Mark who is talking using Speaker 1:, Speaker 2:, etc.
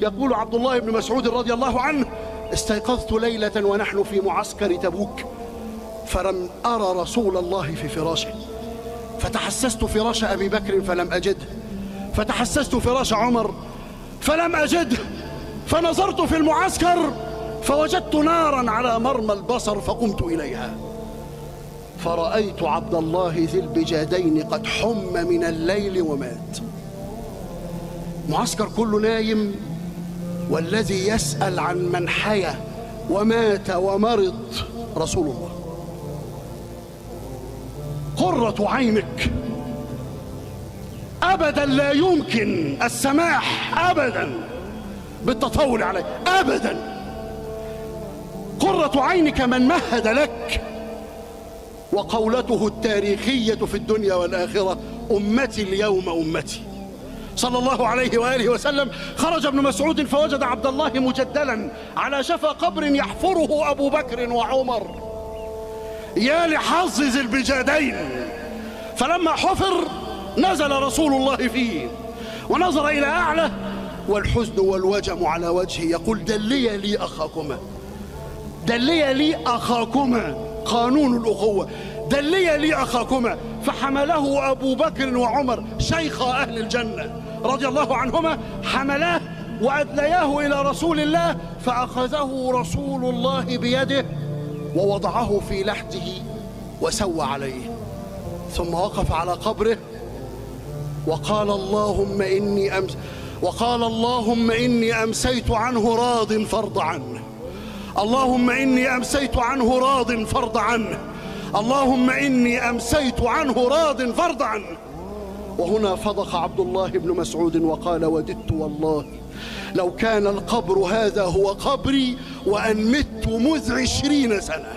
Speaker 1: يقول عبد الله بن مسعود رضي الله عنه: استيقظت ليلة ونحن في معسكر تبوك فلم أرى رسول الله في فراشه، فتحسست فراش أبي بكر فلم أجده، فتحسست فراش عمر فلم أجده، فنظرت في المعسكر فوجدت نارا على مرمى البصر فقمت إليها فرأيت عبد الله ذي البجادين قد حم من الليل ومات. معسكر كله نايم، والذي يسأل عن من حيا ومات ومرض رسول الله. قرة عينك أبدا لا يمكن السماح أبدا بالتطاول عليه أبدا. قرة عينك من مهد لك، وقولته التاريخية في الدنيا والآخرة: أمتي اليوم أمتي. صلى الله عليه وآله وسلم. خرج ابن مسعود فوجد عبد الله مجدلا على شفا قبر يحفره أبو بكر وعمر. يا لحظ ذي البجادين، فلما حفر نزل رسول الله فيه ونظر إلى أعلى والحزن والوجم على وجهه، يقول: دلي لي أخاكما، دلي لي أخاكما، قانون الأخوة، دلي لي أخاكما. فحمله أبو بكر وعمر شيخ أهل الجنة رضي الله عنهما، حملاه وأدلياه إلى رسول الله، فأخذه رسول الله بيده ووضعه في لحده وسوى عليه، ثم وقف على قبره وقال: اللهم إني أمسيت عنه راض فارض عنه، اللهم إني أمسيت عنه راض فارض عنه، اللهم إني أمسيت عنه راض فارض عنه. وهنا فضح عبد الله بن مسعود وقال: وددت والله لو كان القبر هذا هو قبري وأن مت مذ 20 سنة.